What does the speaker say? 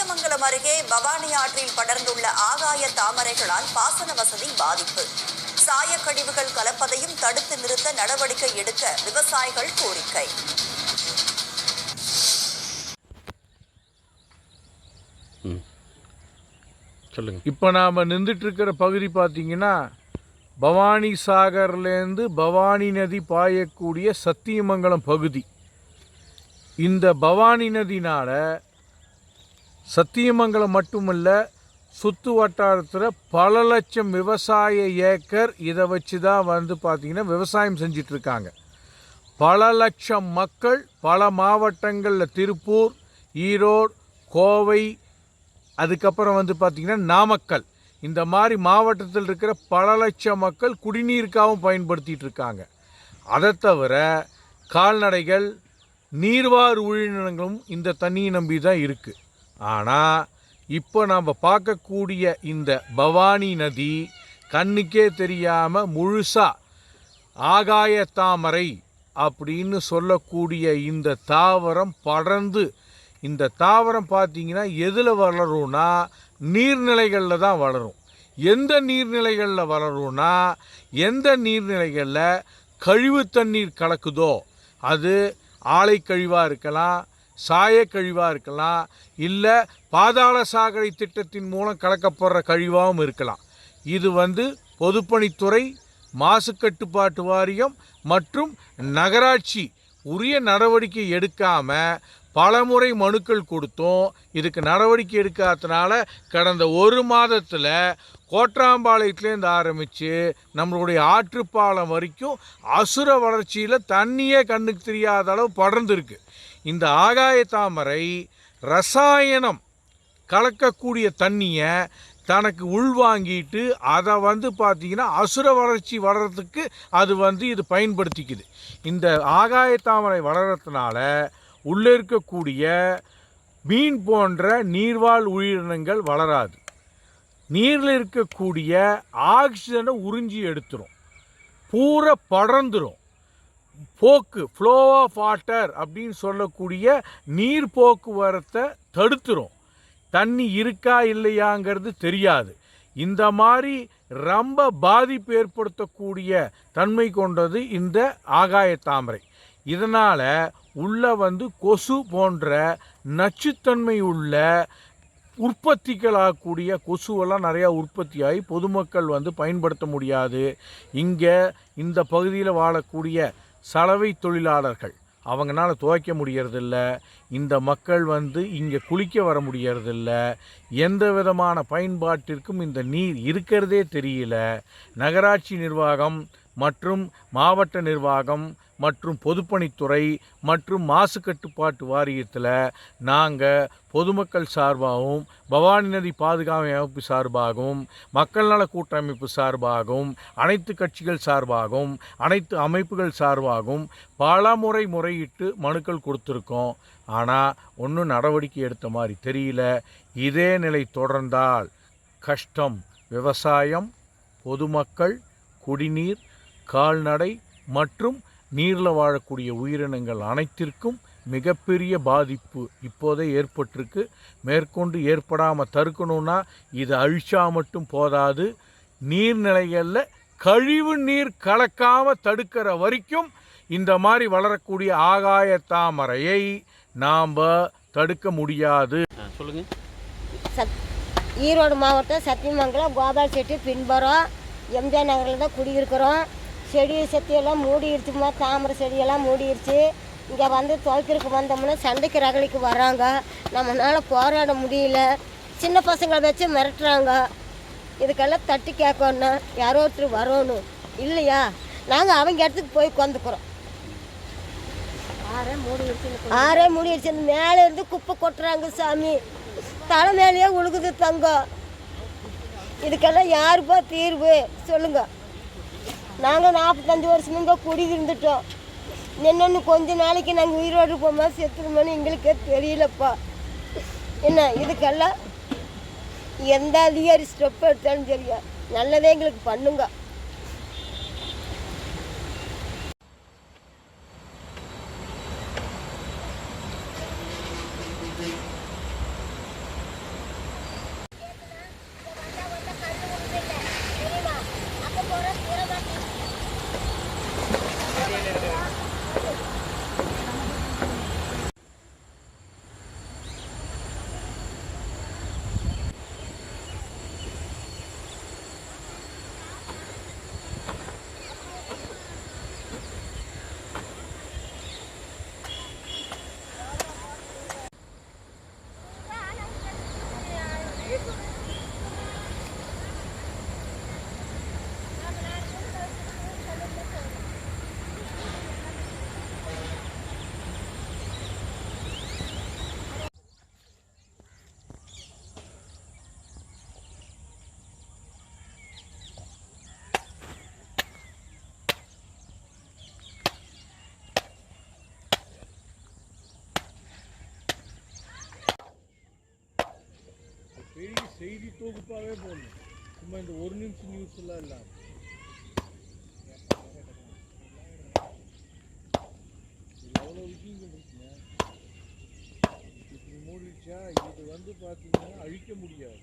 சத்தியமங்கலம் அருகே பவானி ஆற்றில் படர்ந்துள்ள ஆகாய தாமரைகளால் பாசன வசதி பாதிப்பு. சாயக்கழிவுகள் கலப்பதையும் தடுத்து நிறுத்த நடவடிக்கை எடுக்க விவசாயிகள் கோரிக்கை. இப்போ நாம் நின்றுட்டு இருக்கிற பகுதி பார்த்தீங்கன்னா பவானி சாகர்லேருந்து பவானி நதி பாயக்கூடிய சத்தியமங்கலம் பகுதி. இந்த பவானி நதினால் சத்தியமங்கலம் மட்டுமல்ல, சுற்று வட்டாரத்தில் பல லட்சம் விவசாய ஏக்கர் இதை வச்சு தான் பார்த்திங்கன்னா விவசாயம் செஞ்சிட்ருக்காங்க. பல லட்சம் மக்கள் பல மாவட்டங்களில் திருப்பூர், ஈரோடு, கோவை, அதுக்கப்புறம் பார்த்திங்கன்னா நாமக்கல், இந்த மாதிரி மாவட்டத்தில் இருக்கிற பல லட்சம் மக்கள் குடிநீருக்காகவும் பயன்படுத்திகிட்டு இருக்காங்க. அதை தவிர கால்நடைகள், நீர்வார் உயிரினங்களும் இந்த தண்ணியை நம்பி தான் இருக்குது. ஆனால் இப்போ நாம் பார்க்கக்கூடிய இந்த பவானி நதி கண்ணுக்கே தெரியாமல் முழுசாக ஆகாய தாமரை அப்படின்னு சொல்லக்கூடிய இந்த தாவரம் படர்ந்து, இந்த தாவரம் பார்த்திங்கன்னா எதில் வளரும்னா நீர்நிலைகளில் தான் வளரும். எந்த நீர்நிலைகளில் வளரும்னா, எந்த நீர்நிலைகளில் கழிவு தண்ணீர் கலக்குதோ, அது ஆலை கழிவாக இருக்கலாம், சாயக்கழிவாக இருக்கலாம், இல்லை பாதாள சாக்கடை திட்டத்தின் மூலம் கலக்கப்படுற கழிவாகவும் இருக்கலாம். இது பொதுப்பணித்துறை, மாசு கட்டுப்பாட்டு வாரியம் மற்றும் நகராட்சி உரிய நடவடிக்கை எடுக்காமல் பலமுறை மனுக்கள் கொடுத்தோம். இதுக்கு நடவடிக்கை எடுக்காதனால கடந்த ஒரு மாதத்தில் கோட்ராம்பாளையத்துலேருந்து ஆரம்பித்து நம்மளுடைய ஆற்றுப்பாலம் வரைக்கும் அசுர வளர்ச்சியில் தண்ணியே கண்ணுக்கு தெரியாத அளவு படர்ந்துருக்கு. இந்த ஆகாய தாமரை ரசாயனம் கலக்கக்கூடிய தண்ணியை தனக்கு உள்வாங்கிட்டு அதை பார்த்திங்கன்னா அசுர வளர்ச்சி வளர்கிறதுக்கு அது இது பயன்படுத்திக்குது. இந்த ஆகாய தாமரை வளர்கிறதுனால உள்ளே இருக்கக்கூடிய மீன் போன்ற நீர்வாழ் உயிரினங்கள் வளராது. நீரில் இருக்கக்கூடிய ஆக்சிஜனை உறிஞ்சி எடுத்துரும், பூரா படர்ந்துடும். போக்கு, ஃப்ளோ ஆஃப் வாட்டர் அப்படின்னு சொல்லக்கூடிய நீர் போக்குவரத்தை தடுத்துரும். தண்ணி இருக்கா இல்லையாங்கிறது தெரியாது. இந்த மாதிரி ரொம்ப பாதிப்பு ஏற்படுத்தக்கூடிய தன்மை கொண்டது இந்த ஆகாய தாமரை. இதனால் உள்ள கொசு போன்ற நச்சுத்தன்மை உள்ள உற்பத்திகளாகக்கூடிய கொசுவெல்லாம் நிறையா உற்பத்தியாகி பொதுமக்கள் பயன்படுத்த முடியாது. இங்கே இந்த பகுதியில் வாழக்கூடிய சலவை தொழிலாளர்கள் அவங்களால துவைக்க முடியறதில்ல. இந்த மக்கள் இங்கே குளிக்க வர முடியறதில்ல. எந்த விதமான பயன்பாட்டிற்கும் இந்த நீர் இருக்கிறதே தெரியல. நகராட்சி நிர்வாகம் மற்றும் மாவட்ட நிர்வாகம் மற்றும் பொதுப்பணித்துறை மற்றும் மாசு கட்டுப்பாட்டு வாரியத்தில் நாங்கள் பொதுமக்கள் சார்பாகவும், பவானி நதி பாதுகாப்பு அமைப்பு சார்பாகவும், மக்கள் நல கூட்டமைப்பு சார்பாகவும், அனைத்து கட்சிகள் சார்பாகவும், அனைத்து அமைப்புகள் சார்பாகவும் பல முறை முறையிட்டு மனுக்கள் கொடுத்துருக்கோம். ஆனால் ஒன்றும் நடவடிக்கை எடுத்த மாதிரி தெரியல. இதே நிலை தொடர்ந்தால் கஷ்டம். விவசாயம், பொதுமக்கள், குடிநீர், கால்நடை மற்றும் நீரில் வாழக்கூடிய உயிரினங்கள் அனைத்திற்கும் மிகப்பெரிய பாதிப்பு இப்போதே ஏற்பட்டிருக்கு. மேற்கொண்டு ஏற்படாமல் தடுக்கணும்னா இதை அழிச்சா மட்டும் போதாது, நீர்நிலைகளில் கழிவு நீர் கலக்காமல் தடுக்கிற வரைக்கும் இந்த மாதிரி வளரக்கூடிய ஆகாய தாமரையை நாம் தடுக்க முடியாது. சொல்லுங்கள். ஈரோடு மாவட்டம் சத்தியமங்கலம் கோபால் செட்டி பின்புறம் எம்ஜிஆர் நகரில் தான் குடியிருக்கிறோம். செடி செத்தியெல்லாம் மூடிடுச்சுமா, தாமரை செடியெல்லாம் மூடிடுச்சு. இங்கே துவைக்கிறதுக்கு வந்தோம்னா சண்டைக்கு ரகலிக்கு வராங்க. நம்மளால் போராட முடியல. சின்ன பசங்களை வச்சு மிரட்டுறாங்க. இதுக்கெல்லாம் தட்டி கேட்கணும், யாரோ ஒருத்தர் வரணும் இல்லையா? நாங்கள் அவங்க இடத்துக்கு போய் உட்காந்துக்கிறோம். ஆறே மூடிடுச்சு. மேலே இருந்து குப்பை கொட்டுறாங்க சாமி, தலை மேலேயே உழுகுது தங்கம். இதுக்கெல்லாம் யாருப்பா தீர்வு சொல்லுங்க? நாங்கள் 45 வருஷம் இங்கே குடி இருந்துட்டோம். என்னென்னு கொஞ்ச நாளைக்கு நாங்கள் உயிரோடு போமா செத்துருமோன்னு எங்களுக்கே தெரியலப்பா. என்ன இதுக்கெல்லாம் எந்த அதிகாரி ஸ்டெப் எடுத்தாலும் சரியா நல்லதே எங்களுக்கு பண்ணுங்க. செய்தி தொகுப்பாகவே போடணும், சும்மா இந்த ஒரு நிமிஷம் நியூஸ் எல்லாம் இல்லாமல். எவ்வளோ விஷயங்கள் இருக்குங்க, இப்படி மூடிடுச்சா இது வந்து பார்த்தீங்கன்னா அழிக்க முடியாது.